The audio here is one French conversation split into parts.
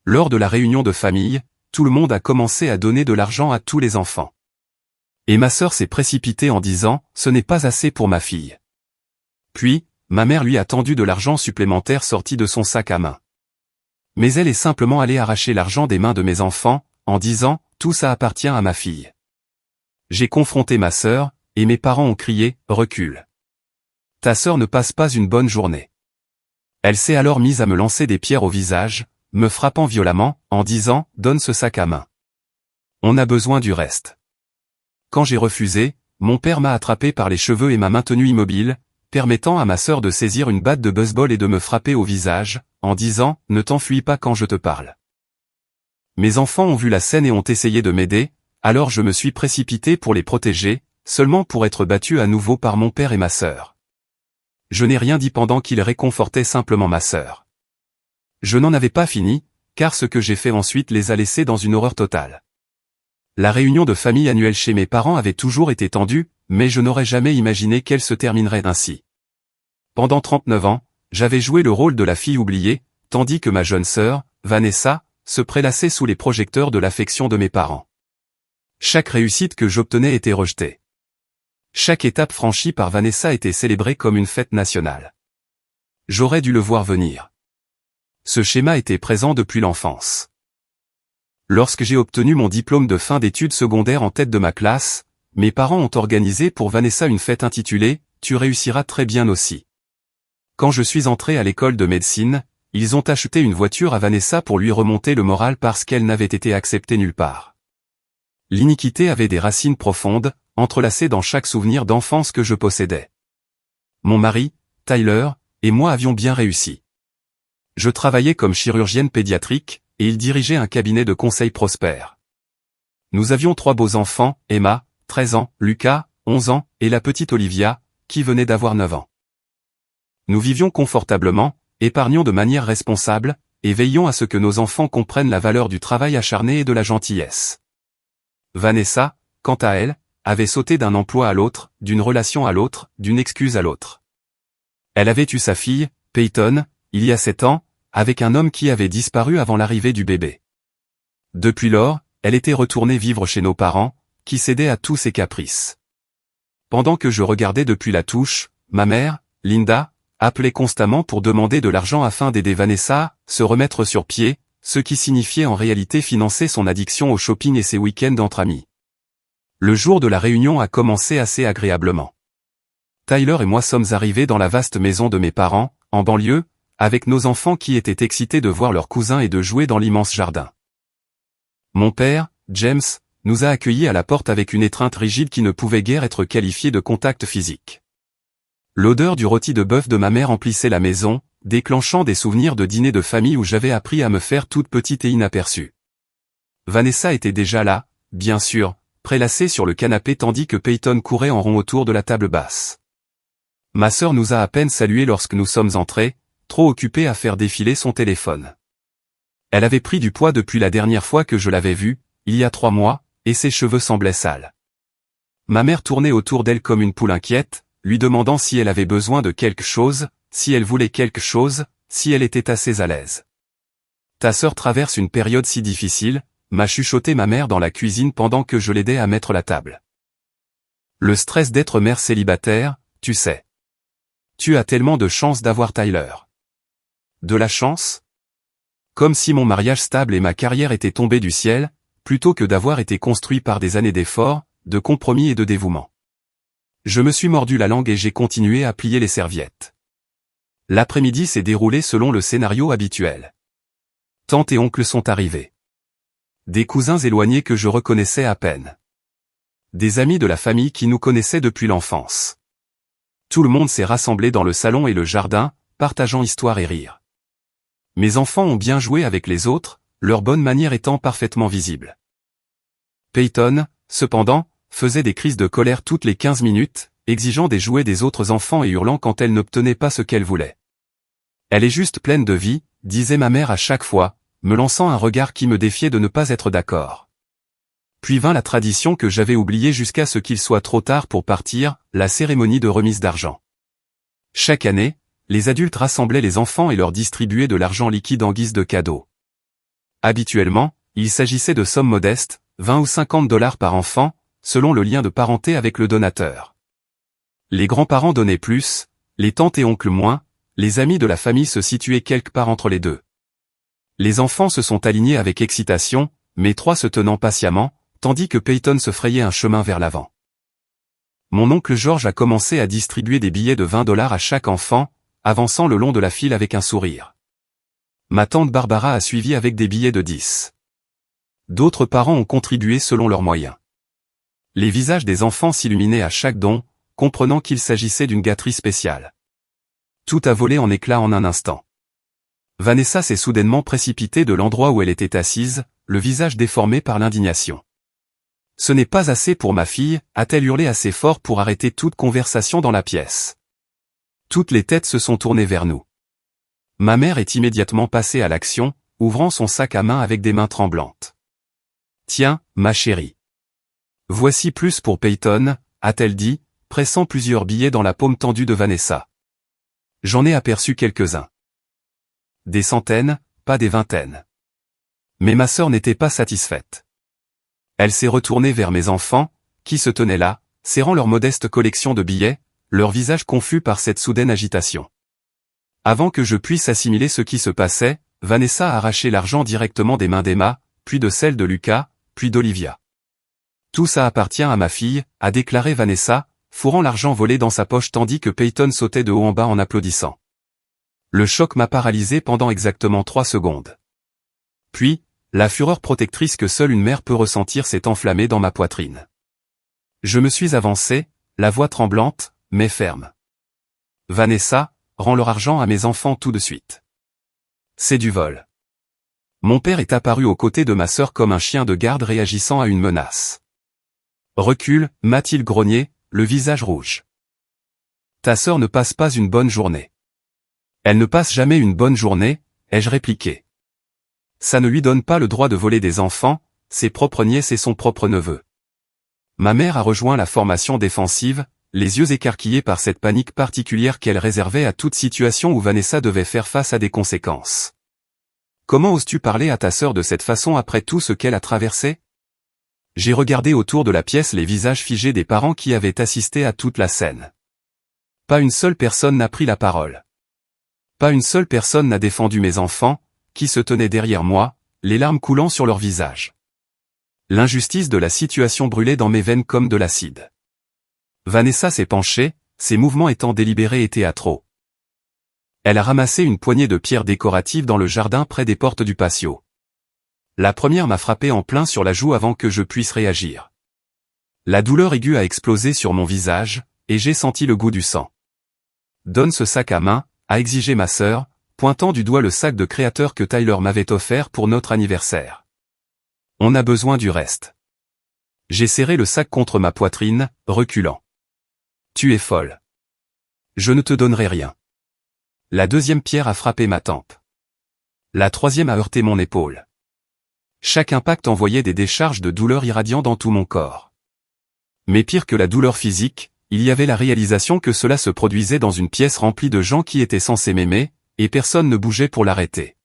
lors de la réunion de famille, tout le monde a commencé à donner de l'argent à tous les enfants. Et ma sœur s'est précipitée en disant « Ce n'est pas assez pour ma fille ». Puis, ma mère lui a tendu de l'argent supplémentaire sorti de son sac à main. Mais elle est simplement allée arracher l'argent des mains de mes enfants, en disant « Tout ça appartient à ma fille ». J'ai confronté ma sœur, et mes parents ont crié « Recule ». Ta sœur ne passe pas une bonne journée. Elle s'est alors mise à me lancer des pierres au visage, me frappant violemment, en disant « Donne ce sac à main. On a besoin du reste ». Quand j'ai refusé, mon père m'a attrapé par les cheveux et m'a maintenu immobile, permettant à ma sœur de saisir une batte de baseball et de me frapper au visage, en disant « Ne t'enfuis pas quand je te parle ». Mes enfants ont vu la scène et ont essayé de m'aider, alors je me suis précipité pour les protéger, seulement pour être battu à nouveau par mon père et ma sœur. Je n'ai rien dit pendant qu'ils réconfortaient simplement ma sœur. Je n'en avais pas fini, car ce que j'ai fait ensuite les a laissés dans une horreur totale. La réunion de famille annuelle chez mes parents avait toujours été tendue, mais je n'aurais jamais imaginé qu'elle se terminerait ainsi. Pendant 39 ans, j'avais joué le rôle de la fille oubliée, tandis que ma jeune sœur, Vanessa, se prélassait sous les projecteurs de l'affection de mes parents. Chaque réussite que j'obtenais était rejetée. Chaque étape franchie par Vanessa était célébrée comme une fête nationale. J'aurais dû le voir venir. Ce schéma était présent depuis l'enfance. Lorsque j'ai obtenu mon diplôme de fin d'études secondaires en tête de ma classe, mes parents ont organisé pour Vanessa une fête intitulée « Tu réussiras très bien aussi ». Quand je suis entré à l'école de médecine, ils ont acheté une voiture à Vanessa pour lui remonter le moral parce qu'elle n'avait été acceptée nulle part. L'iniquité avait des racines profondes, entrelacées dans chaque souvenir d'enfance que je possédais. Mon mari, Tyler, et moi avions bien réussi. Je travaillais comme chirurgienne pédiatrique, et il dirigeait un cabinet de conseil prospère. Nous avions 3 beaux enfants, Emma, 13 ans, Lucas, 11 ans, et la petite Olivia, qui venait d'avoir 9 ans. Nous vivions confortablement, épargnions de manière responsable, et veillions à ce que nos enfants comprennent la valeur du travail acharné et de la gentillesse. Vanessa, quant à elle, avait sauté d'un emploi à l'autre, d'une relation à l'autre, d'une excuse à l'autre. Elle avait eu sa fille, Peyton, il y a 7 ans, avec un homme qui avait disparu avant l'arrivée du bébé. Depuis lors, elle était retournée vivre chez nos parents, qui cédaient à tous ses caprices. Pendant que je regardais depuis la touche, ma mère, Linda, appelait constamment pour demander de l'argent afin d'aider Vanessa à se remettre sur pied, ce qui signifiait en réalité financer son addiction au shopping et ses week-ends entre amis. Le jour de la réunion a commencé assez agréablement. Tyler et moi sommes arrivés dans la vaste maison de mes parents, en banlieue, avec nos enfants qui étaient excités de voir leurs cousins et de jouer dans l'immense jardin. Mon père, James, nous a accueillis à la porte avec une étreinte rigide qui ne pouvait guère être qualifiée de contact physique. L'odeur du rôti de bœuf de ma mère emplissait la maison, déclenchant des souvenirs de dîners de famille où j'avais appris à me faire toute petite et inaperçue. Vanessa était déjà là, bien sûr, prélassée sur le canapé tandis que Peyton courait en rond autour de la table basse. Ma sœur nous a à peine salués lorsque nous sommes entrés, trop occupée à faire défiler son téléphone. Elle avait pris du poids depuis la dernière fois que je l'avais vue, il y a 3 mois, et ses cheveux semblaient sales. Ma mère tournait autour d'elle comme une poule inquiète, lui demandant si elle avait besoin de quelque chose, si elle voulait quelque chose, si elle était assez à l'aise. Ta sœur traverse une période si difficile, m'a chuchoté ma mère dans la cuisine pendant que je l'aidais à mettre la table. Le stress d'être mère célibataire, tu sais. Tu as tellement de chance d'avoir Tyler. De la chance? Comme si mon mariage stable et ma carrière étaient tombés du ciel, plutôt que d'avoir été construits par des années d'efforts, de compromis et de dévouement. Je me suis mordu la langue et j'ai continué à plier les serviettes. L'après-midi s'est déroulé selon le scénario habituel. Tante et oncle sont arrivés. Des cousins éloignés que je reconnaissais à peine. Des amis de la famille qui nous connaissaient depuis l'enfance. Tout le monde s'est rassemblé dans le salon et le jardin, partageant histoire et rire. Mes enfants ont bien joué avec les autres, leur bonne manière étant parfaitement visible. Peyton, cependant, faisait des crises de colère toutes les 15 minutes, exigeant des jouets des autres enfants et hurlant quand elle n'obtenait pas ce qu'elle voulait. Elle est juste pleine de vie, disait ma mère à chaque fois, me lançant un regard qui me défiait de ne pas être d'accord. Puis vint la tradition que j'avais oubliée jusqu'à ce qu'il soit trop tard pour partir, la cérémonie de remise d'argent. Chaque année, les adultes rassemblaient les enfants et leur distribuaient de l'argent liquide en guise de cadeau. Habituellement, il s'agissait de sommes modestes, 20 ou 50 $ par enfant, selon le lien de parenté avec le donateur. Les grands-parents donnaient plus, les tantes et oncles moins, les amis de la famille se situaient quelque part entre les deux. Les enfants se sont alignés avec excitation, mes 3 se tenant patiemment, tandis que Peyton se frayait un chemin vers l'avant. Mon oncle George a commencé à distribuer des billets de 20 $ à chaque enfant, avançant le long de la file avec un sourire. Ma tante Barbara a suivi avec des billets de 10. D'autres parents ont contribué selon leurs moyens. Les visages des enfants s'illuminaient à chaque don, comprenant qu'il s'agissait d'une gâterie spéciale. Tout a volé en éclats en un instant. Vanessa s'est soudainement précipitée de l'endroit où elle était assise, le visage déformé par l'indignation. « Ce n'est pas assez pour ma fille », a-t-elle hurlé assez fort pour arrêter toute conversation dans la pièce. Toutes les têtes se sont tournées vers nous. Ma mère est immédiatement passée à l'action, ouvrant son sac à main avec des mains tremblantes. « Tiens, ma chérie. Voici plus pour Peyton », a-t-elle dit, pressant plusieurs billets dans la paume tendue de Vanessa. J'en ai aperçu quelques-uns. Des centaines, pas des vingtaines. Mais ma sœur n'était pas satisfaite. Elle s'est retournée vers mes enfants, qui se tenaient là, serrant leur modeste collection de billets, leur visage confus par cette soudaine agitation. Avant que je puisse assimiler ce qui se passait, Vanessa a arraché l'argent directement des mains d'Emma, puis de celles de Lucas, puis d'Olivia. « Tout ça appartient à ma fille », a déclaré Vanessa, fourrant l'argent volé dans sa poche tandis que Peyton sautait de haut en bas en applaudissant. Le choc m'a paralysé pendant exactement 3 secondes. Puis, la fureur protectrice que seule une mère peut ressentir s'est enflammée dans ma poitrine. Je me suis avancé, la voix tremblante, mais ferme. « Vanessa, rends leur argent à mes enfants tout de suite. C'est du vol. » Mon père est apparu aux côtés de ma sœur comme un chien de garde réagissant à une menace. « Recule », m'a-t-il grogné, le visage rouge. « Ta sœur ne passe pas une bonne journée. »« Elle ne passe jamais une bonne journée », ai-je répliqué. « Ça ne lui donne pas le droit de voler des enfants, ses propres nièces et son propre neveu. » Ma mère a rejoint la formation défensive, les yeux écarquillés par cette panique particulière qu'elle réservait à toute situation où Vanessa devait faire face à des conséquences. « Comment oses-tu parler à ta sœur de cette façon après tout ce qu'elle a traversé ?» J'ai regardé autour de la pièce les visages figés des parents qui avaient assisté à toute la scène. Pas une seule personne n'a pris la parole. Pas une seule personne n'a défendu mes enfants, qui se tenaient derrière moi, les larmes coulant sur leurs visages. L'injustice de la situation brûlait dans mes veines comme de l'acide. Vanessa s'est penchée, ses mouvements étant délibérés et théâtraux. Elle a ramassé une poignée de pierres décoratives dans le jardin près des portes du patio. La première m'a frappé en plein sur la joue avant que je puisse réagir. La douleur aiguë a explosé sur mon visage, et j'ai senti le goût du sang. « Donne ce sac à main », a exigé ma sœur, pointant du doigt le sac de créateur que Tyler m'avait offert pour notre anniversaire. « On a besoin du reste. » J'ai serré le sac contre ma poitrine, reculant. « Tu es folle. Je ne te donnerai rien. » La deuxième pierre a frappé ma tempe. La troisième a heurté mon épaule. Chaque impact envoyait des décharges de douleur irradiant dans tout mon corps. Mais pire que la douleur physique, il y avait la réalisation que cela se produisait dans une pièce remplie de gens qui étaient censés m'aimer, et personne ne bougeait pour l'arrêter.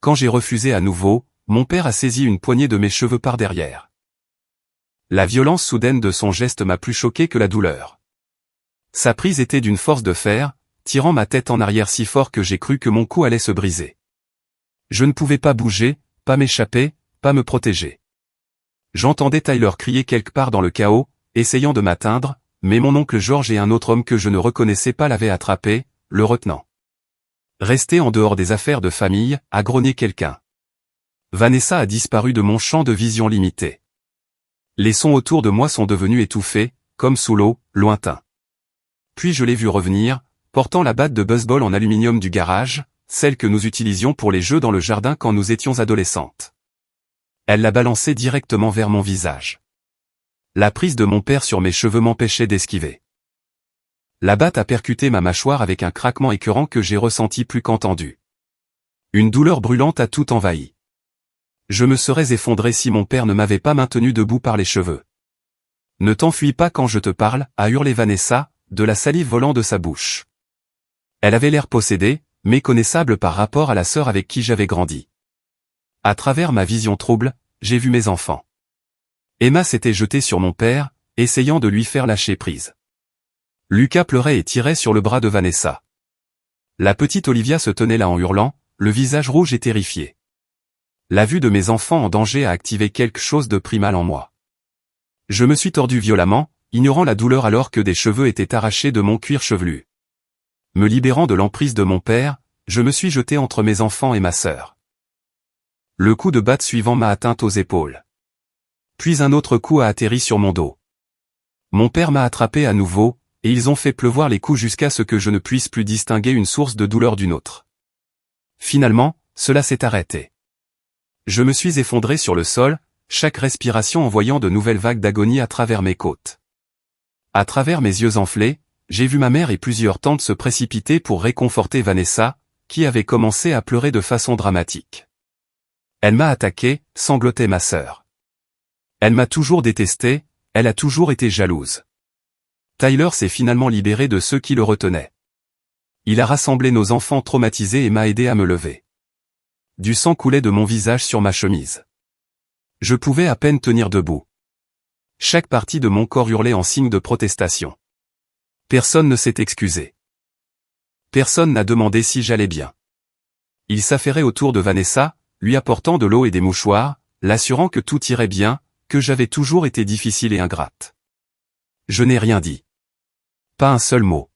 Quand j'ai refusé à nouveau, mon père a saisi une poignée de mes cheveux par derrière. La violence soudaine de son geste m'a plus choqué que la douleur. Sa prise était d'une force de fer, tirant ma tête en arrière si fort que j'ai cru que mon cou allait se briser. Je ne pouvais pas bouger, pas m'échapper, pas me protéger. J'entendais Tyler crier quelque part dans le chaos, essayant de m'atteindre, mais mon oncle George et un autre homme que je ne reconnaissais pas l'avaient attrapé, le retenant. Rester en dehors des affaires de famille, a grogné quelqu'un. Vanessa a disparu de mon champ de vision limité. Les sons autour de moi sont devenus étouffés, comme sous l'eau, lointains. Puis je l'ai vue revenir, portant la batte de baseball en aluminium du garage, celle que nous utilisions pour les jeux dans le jardin quand nous étions adolescentes. Elle l'a balancée directement vers mon visage. La prise de mon père sur mes cheveux m'empêchait d'esquiver. La batte a percuté ma mâchoire avec un craquement écœurant que j'ai ressenti plus qu'entendu. Une douleur brûlante a tout envahi. Je me serais effondré si mon père ne m'avait pas maintenu debout par les cheveux. « Ne t'enfuis pas quand je te parle », a hurlé Vanessa, de la salive volant de sa bouche. Elle avait l'air possédée, méconnaissable par rapport à la sœur avec qui j'avais grandi. À travers ma vision trouble, j'ai vu mes enfants. Emma s'était jetée sur mon père, essayant de lui faire lâcher prise. Lucas pleurait et tirait sur le bras de Vanessa. La petite Olivia se tenait là en hurlant, le visage rouge et terrifié. La vue de mes enfants en danger a activé quelque chose de primal en moi. Je me suis tordu violemment, ignorant la douleur alors que des cheveux étaient arrachés de mon cuir chevelu. Me libérant de l'emprise de mon père, je me suis jeté entre mes enfants et ma sœur. Le coup de batte suivant m'a atteint aux épaules. Puis un autre coup a atterri sur mon dos. Mon père m'a attrapé à nouveau, et ils ont fait pleuvoir les coups jusqu'à ce que je ne puisse plus distinguer une source de douleur d'une autre. Finalement, cela s'est arrêté. Je me suis effondré sur le sol, chaque respiration envoyant de nouvelles vagues d'agonie à travers mes côtes. À travers mes yeux enflés, j'ai vu ma mère et plusieurs tantes se précipiter pour réconforter Vanessa, qui avait commencé à pleurer de façon dramatique. Elle m'a attaqué, sanglotait ma sœur. Elle m'a toujours détesté, elle a toujours été jalouse. Tyler s'est finalement libéré de ceux qui le retenaient. Il a rassemblé nos enfants traumatisés et m'a aidé à me lever. Du sang coulait de mon visage sur ma chemise. Je pouvais à peine tenir debout. Chaque partie de mon corps hurlait en signe de protestation. Personne ne s'est excusé. Personne n'a demandé si j'allais bien. Il s'affairait autour de Vanessa, lui apportant de l'eau et des mouchoirs, l'assurant que tout irait bien, que j'avais toujours été difficile et ingrate. Je n'ai rien dit. Pas un seul mot.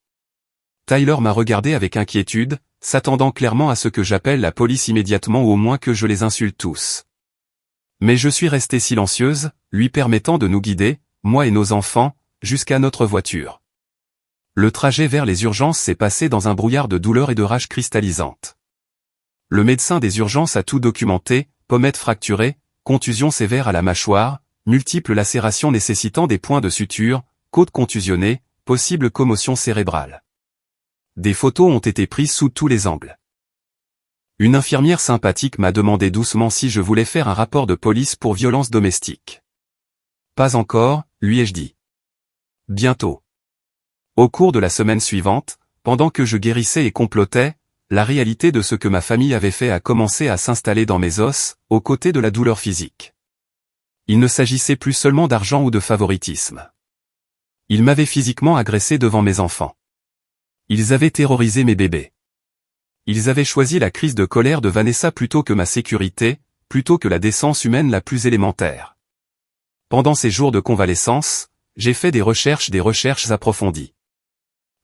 Tyler m'a regardé avec inquiétude, s'attendant clairement à ce que j'appelle la police immédiatement ou au moins que je les insulte tous. Mais je suis restée silencieuse, lui permettant de nous guider, moi et nos enfants, jusqu'à notre voiture. Le trajet vers les urgences s'est passé dans un brouillard de douleur et de rage cristallisante. Le médecin des urgences a tout documenté, pommette fracturée, contusion sévère à la mâchoire, multiples lacérations nécessitant des points de suture, côte contusionnée, possible commotion cérébrale. Des photos ont été prises sous tous les angles. Une infirmière sympathique m'a demandé doucement si je voulais faire un rapport de police pour violence domestique. Pas encore, lui ai-je dit. Bientôt. Au cours de la semaine suivante, pendant que je guérissais et complotais, la réalité de ce que ma famille avait fait a commencé à s'installer dans mes os, aux côtés de la douleur physique. Il ne s'agissait plus seulement d'argent ou de favoritisme. Ils m'avaient physiquement agressé devant mes enfants. Ils avaient terrorisé mes bébés. Ils avaient choisi la crise de colère de Vanessa plutôt que ma sécurité, plutôt que la décence humaine la plus élémentaire. Pendant ces jours de convalescence, j'ai fait des recherches approfondies.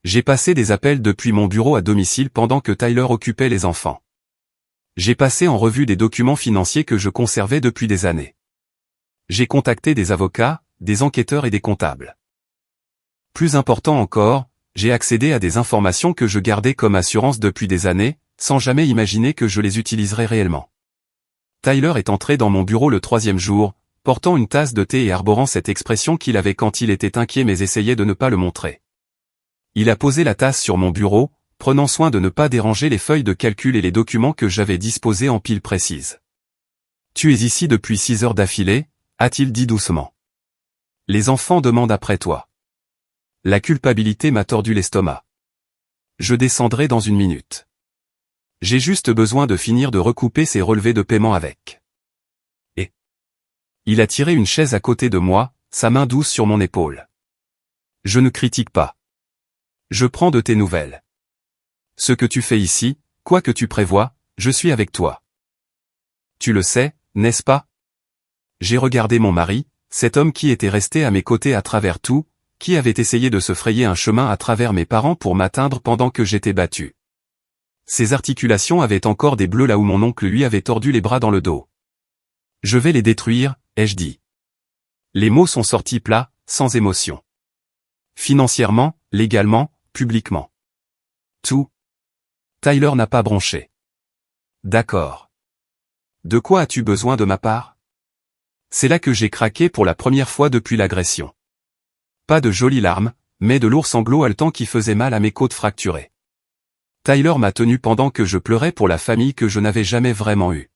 J'ai passé des appels depuis mon bureau à domicile pendant que Tyler occupait les enfants. J'ai passé en revue des documents financiers que je conservais depuis des années. J'ai contacté des avocats, des enquêteurs et des comptables. Plus important encore, j'ai accédé à des informations que je gardais comme assurance depuis des années, sans jamais imaginer que je les utiliserais réellement. Tyler est entré dans mon bureau le 3e jour, portant une tasse de thé et arborant cette expression qu'il avait quand il était inquiet mais essayait de ne pas le montrer. Il a posé la tasse sur mon bureau, prenant soin de ne pas déranger les feuilles de calcul et les documents que j'avais disposés en piles précises. « Tu es ici depuis 6 heures d'affilée » a-t-il dit doucement. « Les enfants demandent après toi. » La culpabilité m'a tordu l'estomac. Je descendrai dans 1 minute. J'ai juste besoin de finir de recouper ces relevés de paiement avec. Et il a tiré une chaise à côté de moi, sa main douce sur mon épaule. Je ne critique pas. Je prends de tes nouvelles. Ce que tu fais ici, quoi que tu prévois, je suis avec toi. Tu le sais, n'est-ce pas? J'ai regardé mon mari, cet homme qui était resté à mes côtés à travers tout, qui avait essayé de se frayer un chemin à travers mes parents pour m'atteindre pendant que j'étais battu. Ses articulations avaient encore des bleus là où mon oncle lui avait tordu les bras dans le dos. Je vais les détruire, ai-je dit. Les mots sont sortis plats, sans émotion. Financièrement, légalement, publiquement. Tout. Tyler n'a pas bronché. D'accord. De quoi as-tu besoin de ma part? C'est là que j'ai craqué pour la première fois depuis l'agression. Pas de jolies larmes, mais de lourds sanglots haletants qui faisaient mal à mes côtes fracturées. Tyler m'a tenu pendant que je pleurais pour la famille que je n'avais jamais vraiment eue.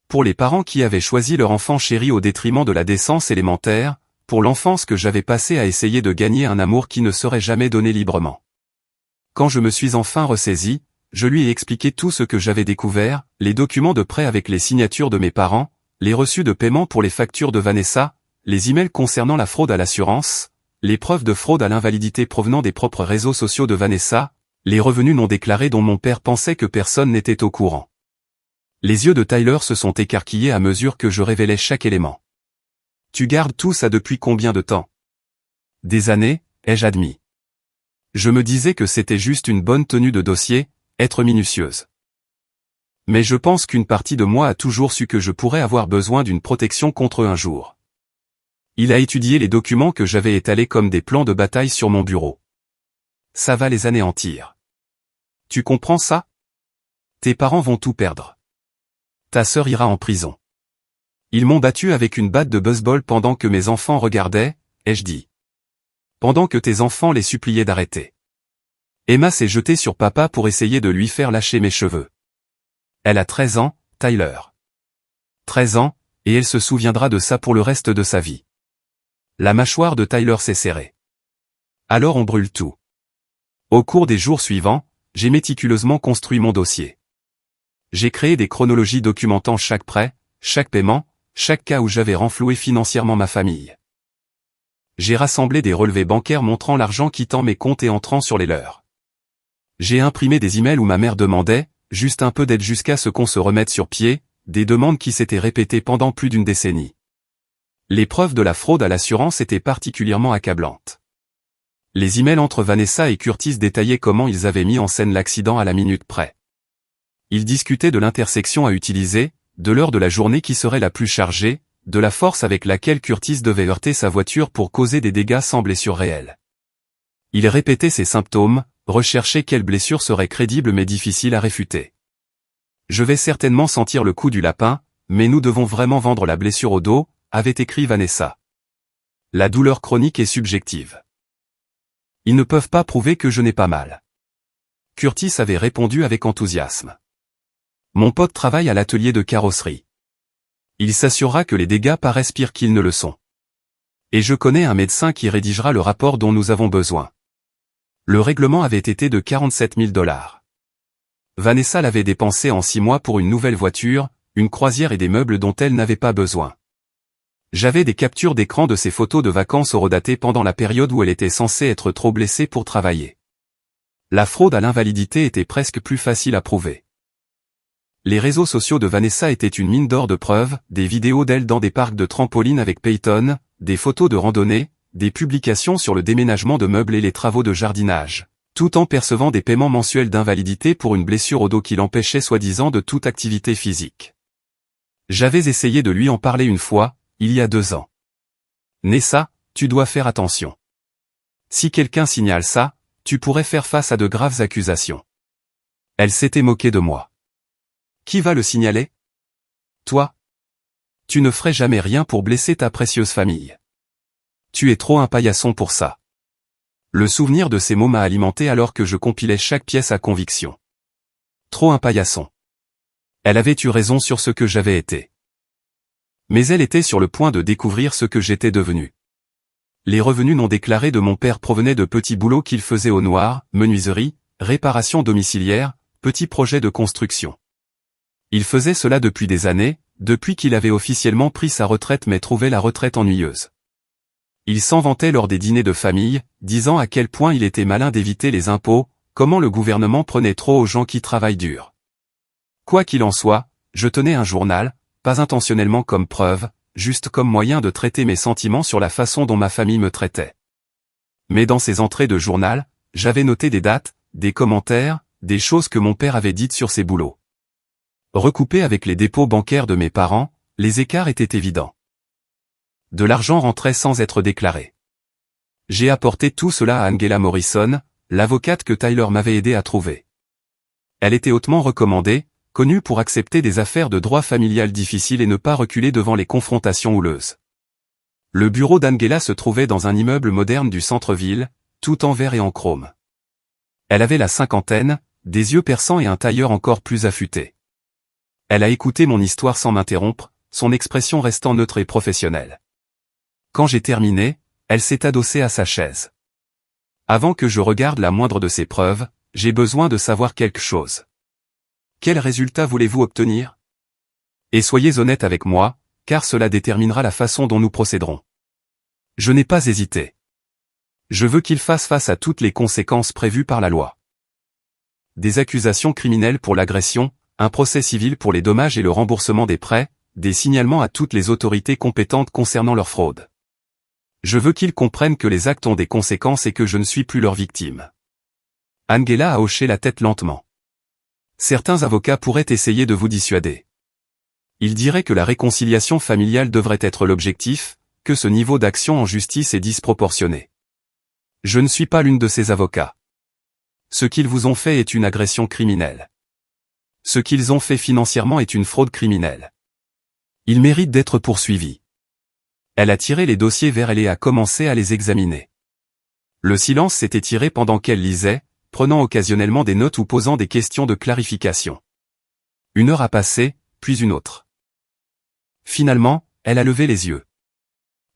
Pour les parents qui avaient choisi leur enfant chéri au détriment de la décence élémentaire, pour l'enfance que j'avais passée à essayer de gagner un amour qui ne serait jamais donné librement. Quand je me suis enfin ressaisi, je lui ai expliqué tout ce que j'avais découvert, les documents de prêt avec les signatures de mes parents, les reçus de paiement pour les factures de Vanessa, les emails concernant la fraude à l'assurance, les preuves de fraude à l'invalidité provenant des propres réseaux sociaux de Vanessa, les revenus non déclarés dont mon père pensait que personne n'était au courant. Les yeux de Tyler se sont écarquillés à mesure que je révélais chaque élément. « Tu gardes tout ça depuis combien de temps ?»« Des années, ai-je admis. Je me disais que c'était juste une bonne tenue de dossier, être minutieuse. Mais je pense qu'une partie de moi a toujours su que je pourrais avoir besoin d'une protection contre un jour. » Il a étudié les documents que j'avais étalés comme des plans de bataille sur mon bureau. « Ça va les anéantir. Tu comprends ça? Tes parents vont tout perdre. Ta sœur ira en prison. Ils m'ont battu avec une batte de baseball pendant que mes enfants regardaient, ai-je dit. Pendant que tes enfants les suppliaient d'arrêter. Emma s'est jetée sur papa pour essayer de lui faire lâcher mes cheveux. Elle a 13 ans, Tyler. 13 ans, et elle se souviendra de ça pour le reste de sa vie. La mâchoire de Tyler s'est serrée. Alors on brûle tout. Au cours des jours suivants, j'ai méticuleusement construit mon dossier. J'ai créé des chronologies documentant chaque prêt, chaque paiement, chaque cas où j'avais renfloué financièrement ma famille. J'ai rassemblé des relevés bancaires montrant l'argent quittant mes comptes et entrant sur les leurs. J'ai imprimé des emails où ma mère demandait, juste un peu d'aide jusqu'à ce qu'on se remette sur pied, des demandes qui s'étaient répétées pendant plus d'une décennie. Les preuves de la fraude à l'assurance étaient particulièrement accablantes. Les emails entre Vanessa et Curtis détaillaient comment ils avaient mis en scène l'accident à la minute près. Ils discutaient de l'intersection à utiliser, de l'heure de la journée qui serait la plus chargée, de la force avec laquelle Curtis devait heurter sa voiture pour causer des dégâts sans blessure réelle. Ils répétaient ses symptômes, recherchaient quelle blessure serait crédible mais difficile à réfuter. Je vais certainement sentir le coup du lapin, mais nous devons vraiment vendre la blessure au dos, avait écrit Vanessa. La douleur chronique est subjective. Ils ne peuvent pas prouver que je n'ai pas mal. Curtis avait répondu avec enthousiasme. Mon pote travaille à l'atelier de carrosserie. Il s'assurera que les dégâts paraissent pires qu'ils ne le sont. Et je connais un médecin qui rédigera le rapport dont nous avons besoin. Le règlement avait été de 47 000 $. Vanessa l'avait dépensé en 6 mois pour une nouvelle voiture, une croisière et des meubles dont elle n'avait pas besoin. J'avais des captures d'écran de ses photos de vacances horodatées pendant la période où elle était censée être trop blessée pour travailler. La fraude à l'invalidité était presque plus facile à prouver. Les réseaux sociaux de Vanessa étaient une mine d'or de preuves, des vidéos d'elle dans des parcs de trampoline avec Peyton, des photos de randonnée, des publications sur le déménagement de meubles et les travaux de jardinage, tout en percevant des paiements mensuels d'invalidité pour une blessure au dos qui l'empêchait soi-disant de toute activité physique. J'avais essayé de lui en parler une fois, il y a 2 ans. Nessa, tu dois faire attention. Si quelqu'un signale ça, tu pourrais faire face à de graves accusations. Elle s'était moquée de moi. Qui va le signaler? Toi? Tu ne ferais jamais rien pour blesser ta précieuse famille. Tu es trop un paillasson pour ça. Le souvenir de ces mots m'a alimenté alors que je compilais chaque pièce à conviction. Trop un paillasson. Elle avait eu raison sur ce que j'avais été. Mais elle était sur le point de découvrir ce que j'étais devenu. Les revenus non déclarés de mon père provenaient de petits boulots qu'il faisait au noir, menuiserie, réparation domiciliaire, petits projets de construction. Il faisait cela depuis des années, depuis qu'il avait officiellement pris sa retraite mais trouvait la retraite ennuyeuse. Il s'en vantait lors des dîners de famille, disant à quel point il était malin d'éviter les impôts, comment le gouvernement prenait trop aux gens qui travaillent dur. Quoi qu'il en soit, je tenais un journal, pas intentionnellement comme preuve, juste comme moyen de traiter mes sentiments sur la façon dont ma famille me traitait. Mais dans ces entrées de journal, j'avais noté des dates, des commentaires, des choses que mon père avait dites sur ses boulots. Recoupé avec les dépôts bancaires de mes parents, les écarts étaient évidents. De l'argent rentrait sans être déclaré. J'ai apporté tout cela à Angela Morrison, l'avocate que Tyler m'avait aidé à trouver. Elle était hautement recommandée, connue pour accepter des affaires de droit familial difficiles et ne pas reculer devant les confrontations houleuses. Le bureau d'Angela se trouvait dans un immeuble moderne du centre-ville, tout en verre et en chrome. Elle avait la cinquantaine, des yeux perçants et un tailleur encore plus affûté. Elle a écouté mon histoire sans m'interrompre, son expression restant neutre et professionnelle. Quand j'ai terminé, elle s'est adossée à sa chaise. Avant que je regarde la moindre de ces preuves, j'ai besoin de savoir quelque chose. Quel résultat voulez-vous obtenir? Et soyez honnête avec moi, car cela déterminera la façon dont nous procéderons. Je n'ai pas hésité. Je veux qu'il fasse face à toutes les conséquences prévues par la loi. Des accusations criminelles pour l'agression, un procès civil pour les dommages et le remboursement des prêts, des signalements à toutes les autorités compétentes concernant leur fraude. Je veux qu'ils comprennent que les actes ont des conséquences et que je ne suis plus leur victime. Angela a hoché la tête lentement. Certains avocats pourraient essayer de vous dissuader. Ils diraient que la réconciliation familiale devrait être l'objectif, que ce niveau d'action en justice est disproportionné. Je ne suis pas l'une de ces avocats. Ce qu'ils vous ont fait est une agression criminelle. Ce qu'ils ont fait financièrement est une fraude criminelle. Ils méritent d'être poursuivis. Elle a tiré les dossiers vers elle et a commencé à les examiner. Le silence s'est étiré pendant qu'elle lisait, prenant occasionnellement des notes ou posant des questions de clarification. 1 heure a passé, puis une autre. Finalement, elle a levé les yeux.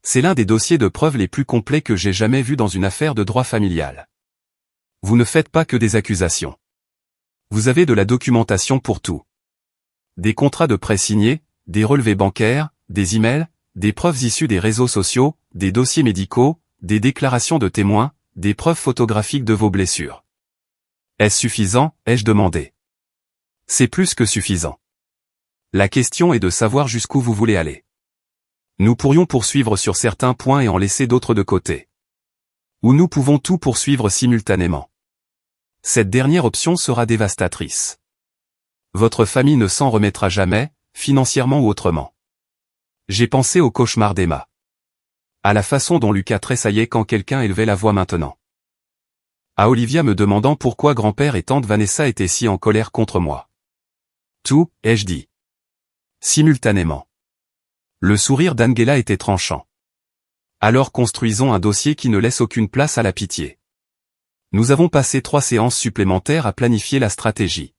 C'est l'un des dossiers de preuves les plus complets que j'ai jamais vus dans une affaire de droit familial. Vous ne faites pas que des accusations. Vous avez de la documentation pour tout. Des contrats de prêt signés, des relevés bancaires, des emails, des preuves issues des réseaux sociaux, des dossiers médicaux, des déclarations de témoins, des preuves photographiques de vos blessures. Est-ce suffisant, ai-je demandé. C'est plus que suffisant. La question est de savoir jusqu'où vous voulez aller. Nous pourrions poursuivre sur certains points et en laisser d'autres de côté. Ou nous pouvons tout poursuivre simultanément. Cette dernière option sera dévastatrice. Votre famille ne s'en remettra jamais, financièrement ou autrement. J'ai pensé au cauchemar d'Emma. À la façon dont Lucas tressaillait quand quelqu'un élevait la voix maintenant. À Olivia me demandant pourquoi grand-père et tante Vanessa étaient si en colère contre moi. Tout, ai-je dit. Simultanément. Le sourire d'Angela était tranchant. Alors construisons un dossier qui ne laisse aucune place à la pitié. Nous avons passé 3 séances supplémentaires à planifier la stratégie.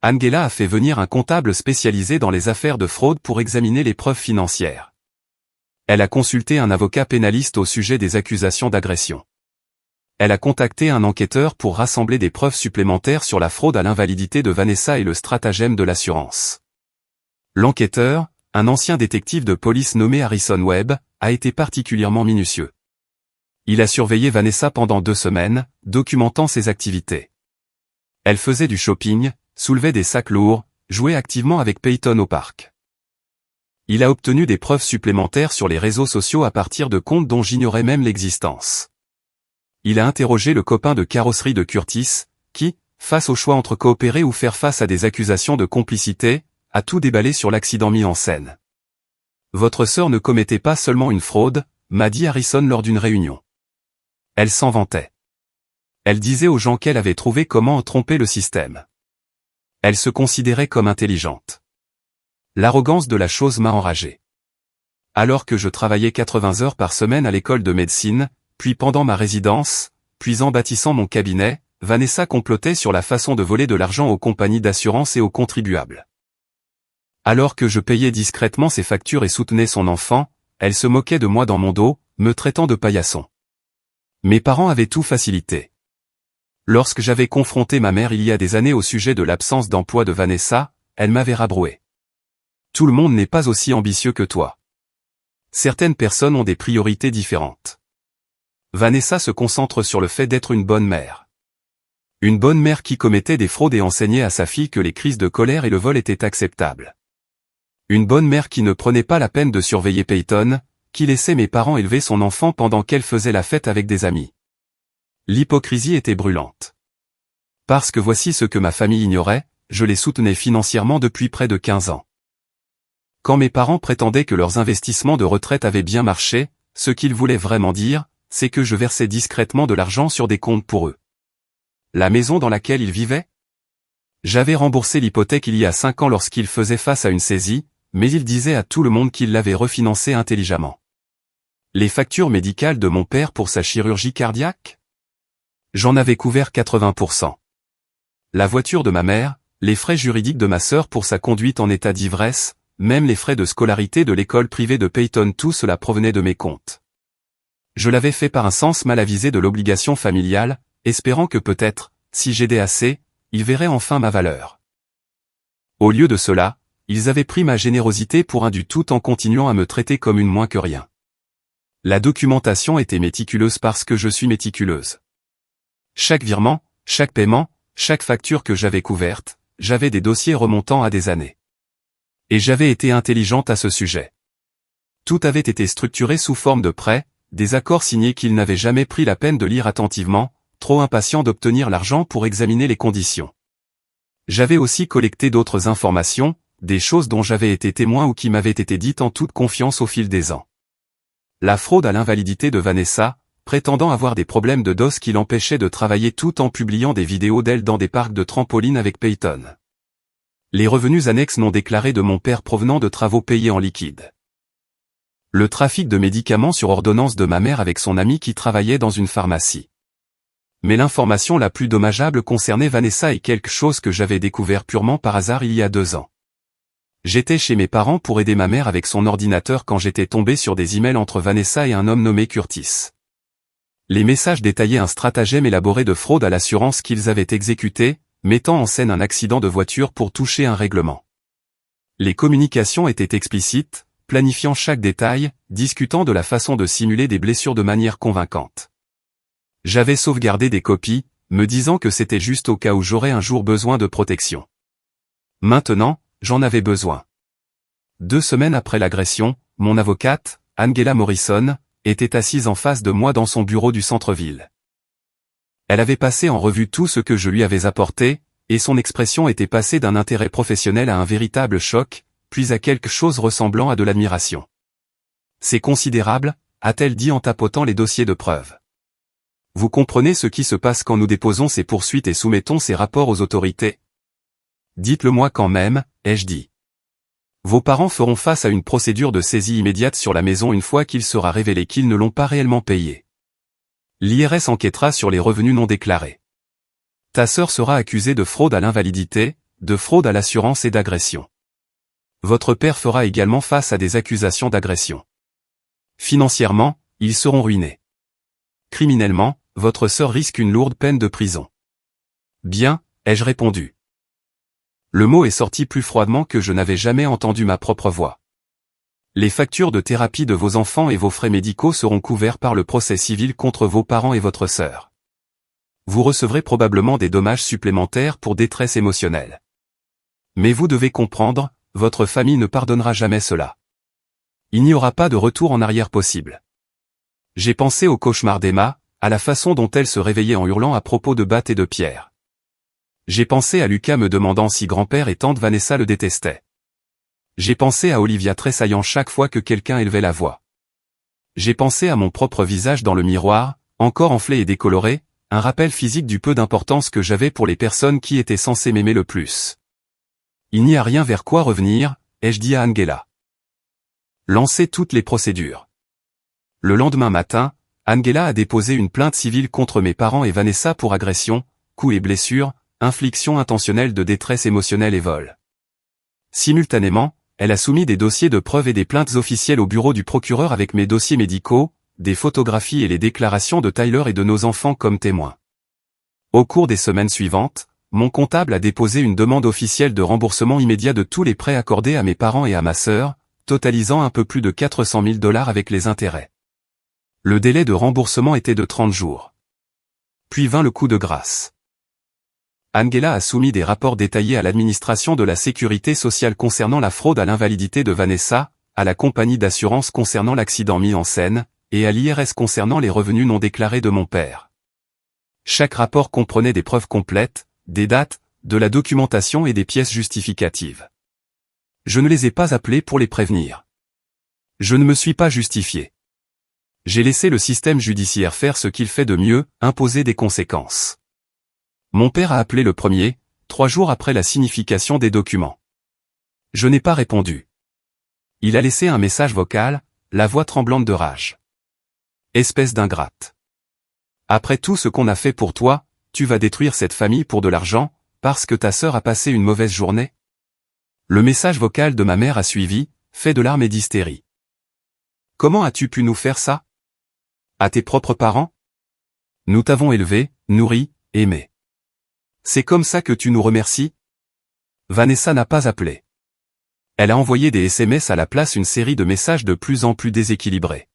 Angela a fait venir un comptable spécialisé dans les affaires de fraude pour examiner les preuves financières. Elle a consulté un avocat pénaliste au sujet des accusations d'agression. Elle a contacté un enquêteur pour rassembler des preuves supplémentaires sur la fraude à l'invalidité de Vanessa et le stratagème de l'assurance. L'enquêteur, un ancien détective de police nommé Harrison Webb, a été particulièrement minutieux. Il a surveillé Vanessa pendant 2 semaines, documentant ses activités. Elle faisait du shopping, soulevait des sacs lourds, jouait activement avec Peyton au parc. Il a obtenu des preuves supplémentaires sur les réseaux sociaux à partir de comptes dont j'ignorais même l'existence. Il a interrogé le copain de carrosserie de Curtis, qui, face au choix entre coopérer ou faire face à des accusations de complicité, a tout déballé sur l'accident mis en scène. Votre sœur ne commettait pas seulement une fraude, m'a dit Harrison lors d'une réunion. Elle s'en vantait. Elle disait aux gens qu'elle avait trouvé comment tromper le système. Elle se considérait comme intelligente. L'arrogance de la chose m'a enragé. Alors que je travaillais 80 heures par semaine à l'école de médecine, puis pendant ma résidence, puis en bâtissant mon cabinet, Vanessa complotait sur la façon de voler de l'argent aux compagnies d'assurance et aux contribuables. Alors que je payais discrètement ses factures et soutenais son enfant, elle se moquait de moi dans mon dos, me traitant de paillasson. Mes parents avaient tout facilité. Lorsque j'avais confronté ma mère il y a des années au sujet de l'absence d'emploi de Vanessa, elle m'avait rabroué. Tout le monde n'est pas aussi ambitieux que toi. Certaines personnes ont des priorités différentes. Vanessa se concentre sur le fait d'être une bonne mère. Une bonne mère qui commettait des fraudes et enseignait à sa fille que les crises de colère et le vol étaient acceptables. Une bonne mère qui ne prenait pas la peine de surveiller Peyton, qui laissait mes parents élever son enfant pendant qu'elle faisait la fête avec des amis. L'hypocrisie était brûlante. Parce que voici ce que ma famille ignorait, je les soutenais financièrement depuis près de 15 ans. Quand mes parents prétendaient que leurs investissements de retraite avaient bien marché, ce qu'ils voulaient vraiment dire, c'est que je versais discrètement de l'argent sur des comptes pour eux. La maison dans laquelle ils vivaient? J'avais remboursé l'hypothèque il y a 5 ans lorsqu'ils faisaient face à une saisie, mais ils disaient à tout le monde qu'ils l'avaient refinancé intelligemment. Les factures médicales de mon père pour sa chirurgie cardiaque? J'en avais couvert 80%. La voiture de ma mère, les frais juridiques de ma sœur pour sa conduite en état d'ivresse, même les frais de scolarité de l'école privée de Peyton, tout cela provenait de mes comptes. Je l'avais fait par un sens mal avisé de l'obligation familiale, espérant que peut-être, si j'aidais assez, il verrait enfin ma valeur. Au lieu de cela, ils avaient pris ma générosité pour un du tout en continuant à me traiter comme une moins que rien. La documentation était méticuleuse parce que je suis méticuleuse. Chaque virement, chaque paiement, chaque facture que j'avais couverte, j'avais des dossiers remontant à des années. Et j'avais été intelligente à ce sujet. Tout avait été structuré sous forme de prêts, des accords signés qu'ils n'avaient jamais pris la peine de lire attentivement, trop impatients d'obtenir l'argent pour examiner les conditions. J'avais aussi collecté d'autres informations, des choses dont j'avais été témoin ou qui m'avaient été dites en toute confiance au fil des ans. La fraude à l'invalidité de Vanessa, prétendant avoir des problèmes de dos qui l'empêchaient de travailler tout en publiant des vidéos d'elle dans des parcs de trampoline avec Peyton. Les revenus annexes non déclarés de mon père provenant de travaux payés en liquide. Le trafic de médicaments sur ordonnance de ma mère avec son ami qui travaillait dans une pharmacie. Mais l'information la plus dommageable concernait Vanessa et quelque chose que j'avais découvert purement par hasard il y a 2 ans. J'étais chez mes parents pour aider ma mère avec son ordinateur quand j'étais tombé sur des emails entre Vanessa et un homme nommé Curtis. Les messages détaillaient un stratagème élaboré de fraude à l'assurance qu'ils avaient exécuté, mettant en scène un accident de voiture pour toucher un règlement. Les communications étaient explicites, planifiant chaque détail, discutant de la façon de simuler des blessures de manière convaincante. J'avais sauvegardé des copies, me disant que c'était juste au cas où j'aurais un jour besoin de protection. Maintenant, j'en avais besoin. 2 semaines après l'agression, mon avocate, Angela Morrison, était assise en face de moi dans son bureau du centre-ville. Elle avait passé en revue tout ce que je lui avais apporté, et son expression était passée d'un intérêt professionnel à un véritable choc, puis à quelque chose ressemblant à de l'admiration. « C'est considérable », a-t-elle dit en tapotant les dossiers de preuves. « Vous comprenez ce qui se passe quand nous déposons ces poursuites et soumettons ces rapports aux autorités ? Dites-le-moi quand même, ai-je dit. Vos parents feront face à une procédure de saisie immédiate sur la maison une fois qu'il sera révélé qu'ils ne l'ont pas réellement payée. L'IRS enquêtera sur les revenus non déclarés. Ta sœur sera accusée de fraude à l'invalidité, de fraude à l'assurance et d'agression. Votre père fera également face à des accusations d'agression. Financièrement, ils seront ruinés. Criminellement, votre sœur risque une lourde peine de prison. Bien, ai-je répondu. Le mot est sorti plus froidement que je n'avais jamais entendu ma propre voix. Les factures de thérapie de vos enfants et vos frais médicaux seront couverts par le procès civil contre vos parents et votre sœur. Vous recevrez probablement des dommages supplémentaires pour détresse émotionnelle. Mais vous devez comprendre, votre famille ne pardonnera jamais cela. Il n'y aura pas de retour en arrière possible. J'ai pensé au cauchemar d'Emma, à la façon dont elle se réveillait en hurlant à propos de Bat et de Pierre. J'ai pensé à Lucas me demandant si grand-père et tante Vanessa le détestaient. J'ai pensé à Olivia tressaillant chaque fois que quelqu'un élevait la voix. J'ai pensé à mon propre visage dans le miroir, encore enflé et décoloré, un rappel physique du peu d'importance que j'avais pour les personnes qui étaient censées m'aimer le plus. Il n'y a rien vers quoi revenir, ai-je dit à Angela. Lancez toutes les procédures. Le lendemain matin, Angela a déposé une plainte civile contre mes parents et Vanessa pour agression, coups et blessures, infliction intentionnelle de détresse émotionnelle et vol. Simultanément, elle a soumis des dossiers de preuves et des plaintes officielles au bureau du procureur avec mes dossiers médicaux, des photographies et les déclarations de Tyler et de nos enfants comme témoins. Au cours des semaines suivantes, mon comptable a déposé une demande officielle de remboursement immédiat de tous les prêts accordés à mes parents et à ma sœur, totalisant un peu plus de 400 000 $ avec les intérêts. Le délai de remboursement était de 30 jours. Puis vint le coup de grâce. Angela a soumis des rapports détaillés à l'administration de la sécurité sociale concernant la fraude à l'invalidité de Vanessa, à la compagnie d'assurance concernant l'accident mis en scène, et à l'IRS concernant les revenus non déclarés de mon père. Chaque rapport comprenait des preuves complètes, des dates, de la documentation et des pièces justificatives. Je ne les ai pas appelés pour les prévenir. Je ne me suis pas justifié. J'ai laissé le système judiciaire faire ce qu'il fait de mieux, imposer des conséquences. Mon père a appelé le premier, 3 jours après la signification des documents. Je n'ai pas répondu. Il a laissé un message vocal, la voix tremblante de rage. Espèce d'ingrate. Après tout ce qu'on a fait pour toi, tu vas détruire cette famille pour de l'argent, parce que ta sœur a passé une mauvaise journée? Le message vocal de ma mère a suivi, fait de larmes et d'hystérie. Comment as-tu pu nous faire ça? À tes propres parents? Nous t'avons élevé, nourri, aimé. C'est comme ça que tu nous remercies? Vanessa n'a pas appelé. Elle a envoyé des SMS à la place, une série de messages de plus en plus déséquilibrés.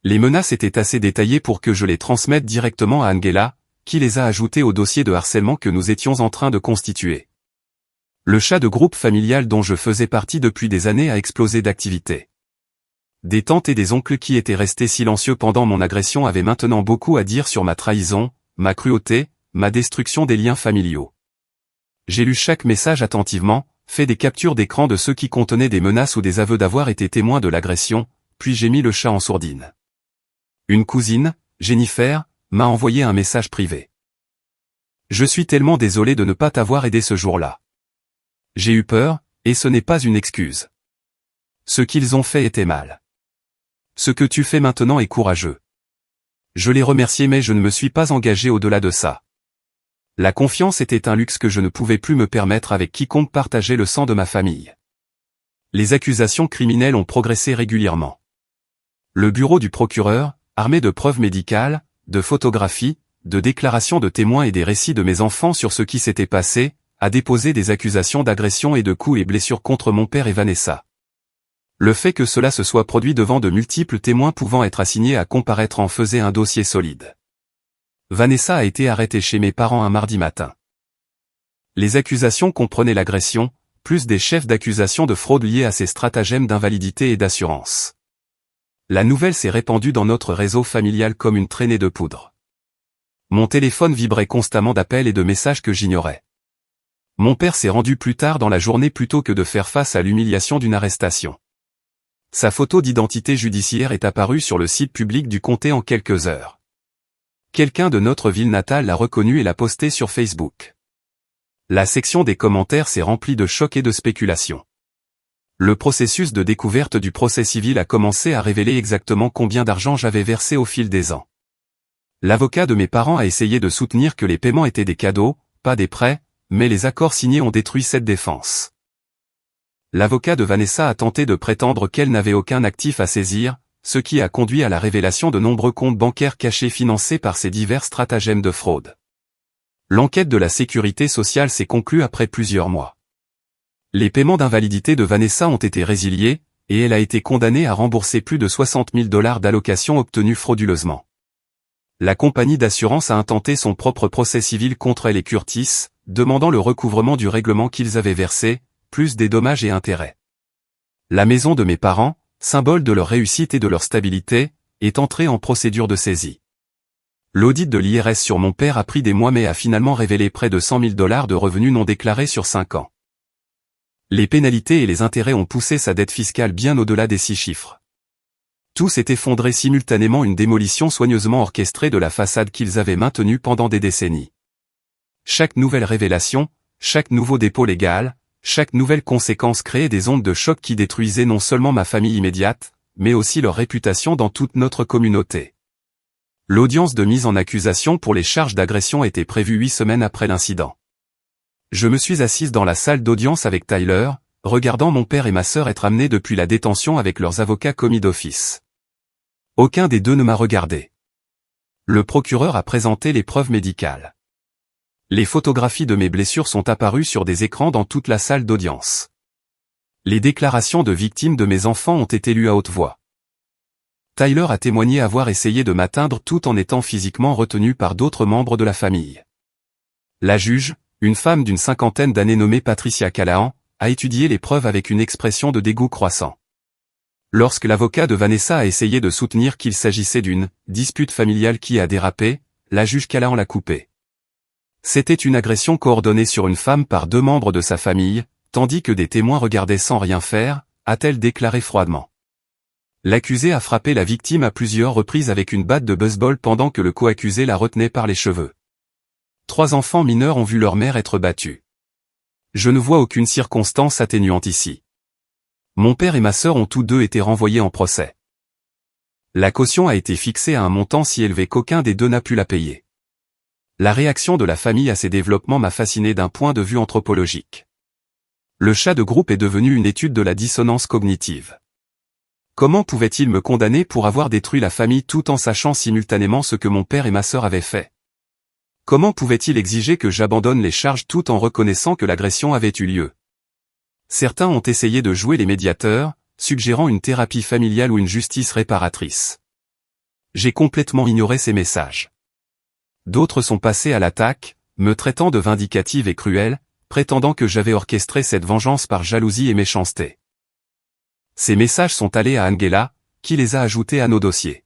Les menaces étaient assez détaillées pour que je les transmette directement à Angela, qui les a ajoutées au dossier de harcèlement que nous étions en train de constituer. Le chat de groupe familial dont je faisais partie depuis des années a explosé d'activité. Des tantes et des oncles qui étaient restés silencieux pendant mon agression avaient maintenant beaucoup à dire sur ma trahison, ma cruauté, ma destruction des liens familiaux. J'ai lu chaque message attentivement, fait des captures d'écran de ceux qui contenaient des menaces ou des aveux d'avoir été témoins de l'agression, puis j'ai mis le chat en sourdine. Une cousine, Jennifer, m'a envoyé un message privé. Je suis tellement désolé de ne pas t'avoir aidé ce jour-là. J'ai eu peur, et ce n'est pas une excuse. Ce qu'ils ont fait était mal. Ce que tu fais maintenant est courageux. Je l'ai remercié mais je ne me suis pas engagé au-delà de ça. La confiance était un luxe que je ne pouvais plus me permettre avec quiconque partageait le sang de ma famille. Les accusations criminelles ont progressé régulièrement. Le bureau du procureur, armé de preuves médicales, de photographies, de déclarations de témoins et des récits de mes enfants sur ce qui s'était passé, a déposé des accusations d'agression et de coups et blessures contre mon père et Vanessa. Le fait que cela se soit produit devant de multiples témoins pouvant être assignés à comparaître en faisait un dossier solide. Vanessa a été arrêtée chez mes parents un mardi matin. Les accusations comprenaient l'agression, plus des chefs d'accusation de fraude liés à ses stratagèmes d'invalidité et d'assurance. La nouvelle s'est répandue dans notre réseau familial comme une traînée de poudre. Mon téléphone vibrait constamment d'appels et de messages que j'ignorais. Mon père s'est rendu plus tard dans la journée plutôt que de faire face à l'humiliation d'une arrestation. Sa photo d'identité judiciaire est apparue sur le site public du comté en quelques heures. Quelqu'un de notre ville natale l'a reconnu et l'a posté sur Facebook. La section des commentaires s'est remplie de chocs et de spéculations. Le processus de découverte du procès civil a commencé à révéler exactement combien d'argent j'avais versé au fil des ans. L'avocat de mes parents a essayé de soutenir que les paiements étaient des cadeaux, pas des prêts, mais les accords signés ont détruit cette défense. L'avocat de Vanessa a tenté de prétendre qu'elle n'avait aucun actif à saisir, ce qui a conduit à la révélation de nombreux comptes bancaires cachés financés par ces divers stratagèmes de fraude. L'enquête de la sécurité sociale s'est conclue après plusieurs mois. Les paiements d'invalidité de Vanessa ont été résiliés, et elle a été condamnée à rembourser plus de 60 000 $ d'allocations obtenues frauduleusement. La compagnie d'assurance a intenté son propre procès civil contre elle et Curtis, demandant le recouvrement du règlement qu'ils avaient versé, plus des dommages et intérêts. La maison de mes parents, symbole de leur réussite et de leur stabilité, est entrée en procédure de saisie. L'audit de l'IRS sur mon père a pris des mois mais a finalement révélé près de 100 000 $ de revenus non déclarés sur 5 ans. Les pénalités et les intérêts ont poussé sa dette fiscale bien au-delà des 6 chiffres. Tout s'est effondré simultanément, une démolition soigneusement orchestrée de la façade qu'ils avaient maintenue pendant des décennies. Chaque nouvelle révélation, chaque nouveau dépôt légal, chaque nouvelle conséquence créait des ondes de choc qui détruisaient non seulement ma famille immédiate, mais aussi leur réputation dans toute notre communauté. L'audience de mise en accusation pour les charges d'agression était prévue 8 semaines après l'incident. Je me suis assise dans la salle d'audience avec Tyler, regardant mon père et ma sœur être amenés depuis la détention avec leurs avocats commis d'office. Aucun des deux ne m'a regardé. Le procureur a présenté les preuves médicales. Les photographies de mes blessures sont apparues sur des écrans dans toute la salle d'audience. Les déclarations de victimes de mes enfants ont été lues à haute voix. Tyler a témoigné avoir essayé de m'atteindre tout en étant physiquement retenu par d'autres membres de la famille. La juge, une femme d'une 50aine d'années nommée Patricia Callahan, a étudié les preuves avec une expression de dégoût croissant. Lorsque l'avocat de Vanessa a essayé de soutenir qu'il s'agissait d'une dispute familiale qui a dérapé, la juge Callahan l'a coupé. C'était une agression coordonnée sur une femme par 2 membres de sa famille, tandis que des témoins regardaient sans rien faire, a-t-elle déclaré froidement. L'accusé a frappé la victime à plusieurs reprises avec une batte de baseball pendant que le co-accusé la retenait par les cheveux. 3 enfants mineurs ont vu leur mère être battue. Je ne vois aucune circonstance atténuante ici. Mon père et ma sœur ont tous deux été renvoyés en procès. La caution a été fixée à un montant si élevé qu'aucun des deux n'a pu la payer. La réaction de la famille à ces développements m'a fasciné d'un point de vue anthropologique. Le chat de groupe est devenu une étude de la dissonance cognitive. Comment pouvait-il me condamner pour avoir détruit la famille tout en sachant simultanément ce que mon père et ma sœur avaient fait? Comment pouvait-il exiger que j'abandonne les charges tout en reconnaissant que l'agression avait eu lieu? Certains ont essayé de jouer les médiateurs, suggérant une thérapie familiale ou une justice réparatrice. J'ai complètement ignoré ces messages. D'autres sont passés à l'attaque, me traitant de vindicative et cruelle, prétendant que j'avais orchestré cette vengeance par jalousie et méchanceté. Ces messages sont allés à Angela, qui les a ajoutés à nos dossiers.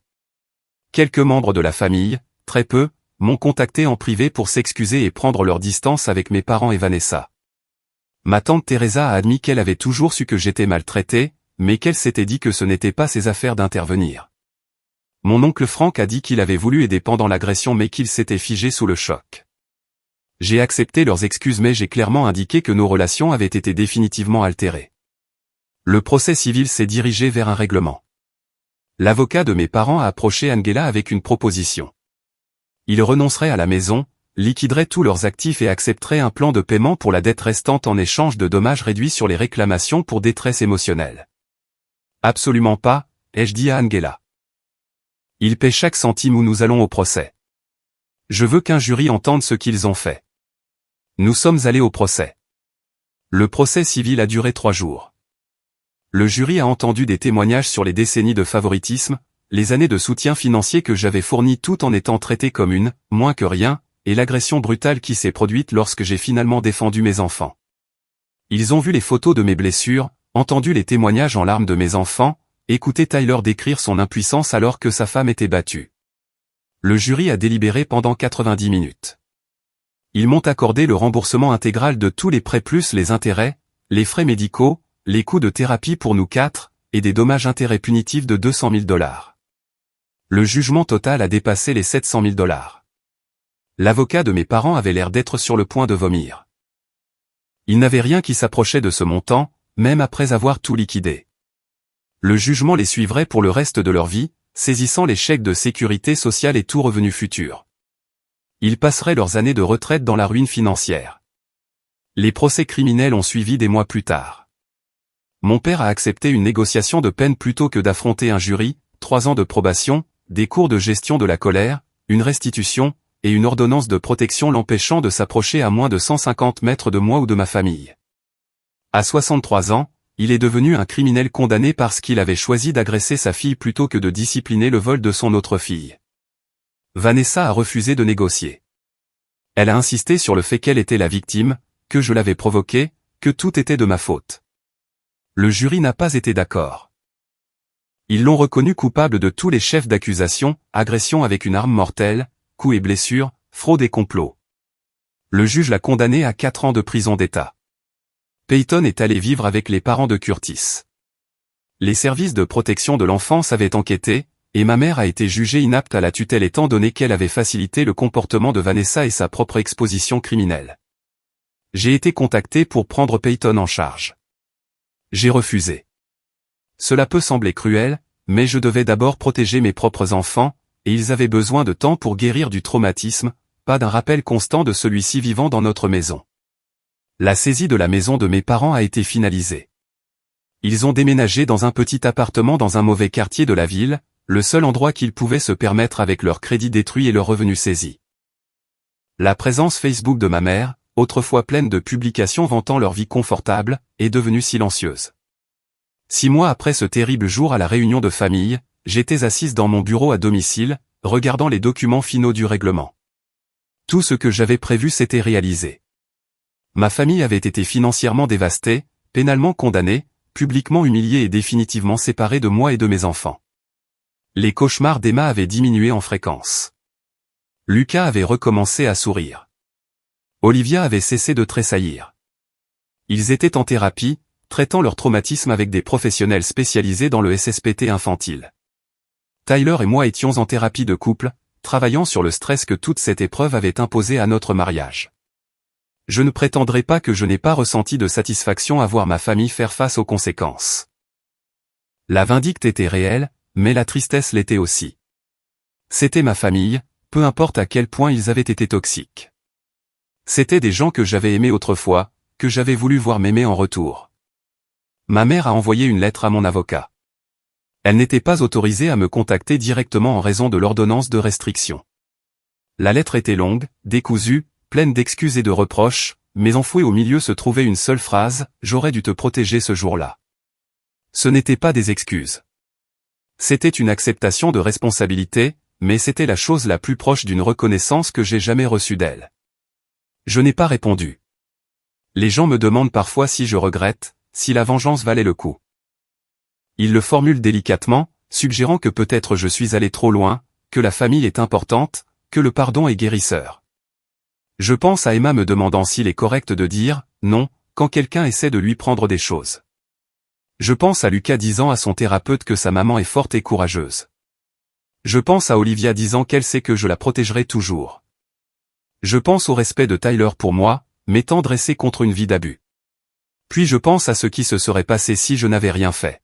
Quelques membres de la famille, très peu, m'ont contacté en privé pour s'excuser et prendre leur distance avec mes parents et Vanessa. Ma tante Teresa a admis qu'elle avait toujours su que j'étais maltraité, mais qu'elle s'était dit que ce n'était pas ses affaires d'intervenir. Mon oncle Frank a dit qu'il avait voulu aider pendant l'agression mais qu'il s'était figé sous le choc. J'ai accepté leurs excuses mais j'ai clairement indiqué que nos relations avaient été définitivement altérées. Le procès civil s'est dirigé vers un règlement. L'avocat de mes parents a approché Angela avec une proposition. Ils renonceraient à la maison, liquideraient tous leurs actifs et accepteraient un plan de paiement pour la dette restante en échange de dommages réduits sur les réclamations pour détresse émotionnelle. Absolument pas, ai-je dit à Angela. Ils paient chaque centime où nous allons au procès. Je veux qu'un jury entende ce qu'ils ont fait. Nous sommes allés au procès. Le procès civil a duré 3 jours. Le jury a entendu des témoignages sur les décennies de favoritisme, les années de soutien financier que j'avais fourni tout en étant traité comme une, moins que rien, et l'agression brutale qui s'est produite lorsque j'ai finalement défendu mes enfants. Ils ont vu les photos de mes blessures, entendu les témoignages en larmes de mes enfants, écouté Tyler décrire son impuissance alors que sa femme était battue. Le jury a délibéré pendant 90 minutes. Ils m'ont accordé le remboursement intégral de tous les prêts plus les intérêts, les frais médicaux, les coûts de thérapie pour nous 4, et des dommages-intérêts punitifs de $200 000. Le jugement total a dépassé les $700 000. L'avocat de mes parents avait l'air d'être sur le point de vomir. Il n'avait rien qui s'approchait de ce montant, même après avoir tout liquidé. Le jugement les suivrait pour le reste de leur vie, saisissant les chèques de sécurité sociale et tout revenu futur. Ils passeraient leurs années de retraite dans la ruine financière. Les procès criminels ont suivi des mois plus tard. Mon père a accepté une négociation de peine plutôt que d'affronter un jury, 3 ans de probation, des cours de gestion de la colère, une restitution, et une ordonnance de protection l'empêchant de s'approcher à moins de 150 mètres de moi ou de ma famille. À 63 ans, il est devenu un criminel condamné parce qu'il avait choisi d'agresser sa fille plutôt que de discipliner le vol de son autre fille. Vanessa a refusé de négocier. Elle a insisté sur le fait qu'elle était la victime, que je l'avais provoquée, que tout était de ma faute. Le jury n'a pas été d'accord. Ils l'ont reconnu coupable de tous les chefs d'accusation, agression avec une arme mortelle, coups et blessures, fraude et complot. Le juge l'a condamné à 4 ans de prison d'État. Peyton est allé vivre avec les parents de Curtis. Les services de protection de l'enfance avaient enquêté, et ma mère a été jugée inapte à la tutelle étant donné qu'elle avait facilité le comportement de Vanessa et sa propre exposition criminelle. J'ai été contacté pour prendre Peyton en charge. J'ai refusé. Cela peut sembler cruel, mais je devais d'abord protéger mes propres enfants, et ils avaient besoin de temps pour guérir du traumatisme, pas d'un rappel constant de celui-ci vivant dans notre maison. La saisie de la maison de mes parents a été finalisée. Ils ont déménagé dans un petit appartement dans un mauvais quartier de la ville, le seul endroit qu'ils pouvaient se permettre avec leur crédit détruit et leurs revenus saisis. La présence Facebook de ma mère, autrefois pleine de publications vantant leur vie confortable, est devenue silencieuse. 6 mois après ce terrible jour à la réunion de famille, j'étais assise dans mon bureau à domicile, regardant les documents finaux du règlement. Tout ce que j'avais prévu s'était réalisé. Ma famille avait été financièrement dévastée, pénalement condamnée, publiquement humiliée et définitivement séparée de moi et de mes enfants. Les cauchemars d'Emma avaient diminué en fréquence. Lucas avait recommencé à sourire. Olivia avait cessé de tressaillir. Ils étaient en thérapie, traitant leur traumatisme avec des professionnels spécialisés dans le SSPT infantile. Tyler et moi étions en thérapie de couple, travaillant sur le stress que toute cette épreuve avait imposé à notre mariage. Je ne prétendrai pas que je n'ai pas ressenti de satisfaction à voir ma famille faire face aux conséquences. La vindicte était réelle, mais la tristesse l'était aussi. C'était ma famille, peu importe à quel point ils avaient été toxiques. C'étaient des gens que j'avais aimés autrefois, que j'avais voulu voir m'aimer en retour. Ma mère a envoyé une lettre à mon avocat. Elle n'était pas autorisée à me contacter directement en raison de l'ordonnance de restriction. La lettre était longue, décousue, pleine d'excuses et de reproches, mais enfouée au milieu se trouvait une seule phrase, « J'aurais dû te protéger ce jour-là ». Ce n'était pas des excuses. C'était une acceptation de responsabilité, mais c'était la chose la plus proche d'une reconnaissance que j'ai jamais reçue d'elle. Je n'ai pas répondu. Les gens me demandent parfois si je regrette, si la vengeance valait le coup. Ils le formulent délicatement, suggérant que peut-être je suis allé trop loin, que la famille est importante, que le pardon est guérisseur. Je pense à Emma me demandant s'il est correct de dire « non » quand quelqu'un essaie de lui prendre des choses. Je pense à Lucas disant à son thérapeute que sa maman est forte et courageuse. Je pense à Olivia disant qu'elle sait que je la protégerai toujours. Je pense au respect de Tyler pour moi, m'étant dressé contre une vie d'abus. Puis je pense à ce qui se serait passé si je n'avais rien fait.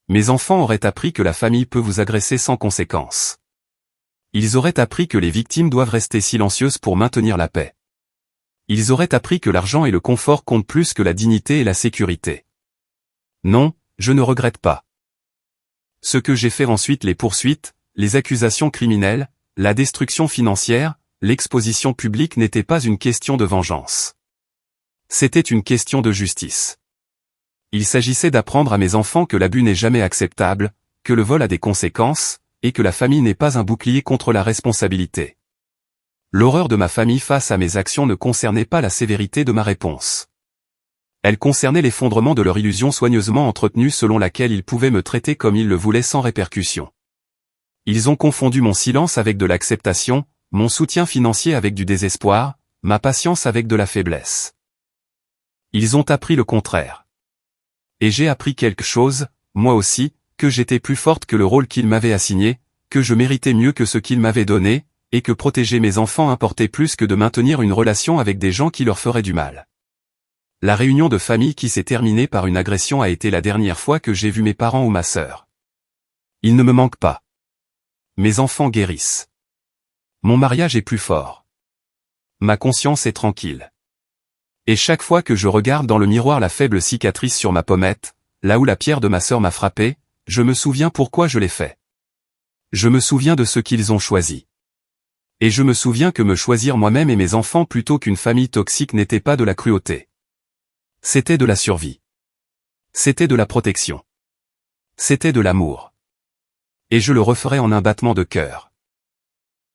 Mes enfants auraient appris que la famille peut vous agresser sans conséquence. Ils auraient appris que les victimes doivent rester silencieuses pour maintenir la paix. Ils auraient appris que l'argent et le confort comptent plus que la dignité et la sécurité. Non, je ne regrette pas. Ce que j'ai fait ensuite, les poursuites, les accusations criminelles, la destruction financière, l'exposition publique n'était pas une question de vengeance. C'était une question de justice. Il s'agissait d'apprendre à mes enfants que l'abus n'est jamais acceptable, que le vol a des conséquences, et que la famille n'est pas un bouclier contre la responsabilité. L'horreur de ma famille face à mes actions ne concernait pas la sévérité de ma réponse. Elle concernait l'effondrement de leur illusion soigneusement entretenue selon laquelle ils pouvaient me traiter comme ils le voulaient sans répercussion. Ils ont confondu mon silence avec de l'acceptation, mon soutien financier avec du désespoir, ma patience avec de la faiblesse. Ils ont appris le contraire. Et j'ai appris quelque chose, moi aussi, que j'étais plus forte que le rôle qu'ils m'avaient assigné, que je méritais mieux que ce qu'ils m'avaient donné, et que protéger mes enfants importait plus que de maintenir une relation avec des gens qui leur feraient du mal. La réunion de famille qui s'est terminée par une agression a été la dernière fois que j'ai vu mes parents ou ma sœur. Ils ne me manquent pas. Mes enfants guérissent. Mon mariage est plus fort. Ma conscience est tranquille. Et chaque fois que je regarde dans le miroir la faible cicatrice sur ma pommette, là où la pierre de ma sœur m'a frappé, je me souviens pourquoi je l'ai fait. Je me souviens de ce qu'ils ont choisi. Et je me souviens que me choisir moi-même et mes enfants plutôt qu'une famille toxique n'était pas de la cruauté. C'était de la survie. C'était de la protection. C'était de l'amour. Et je le referai en un battement de cœur.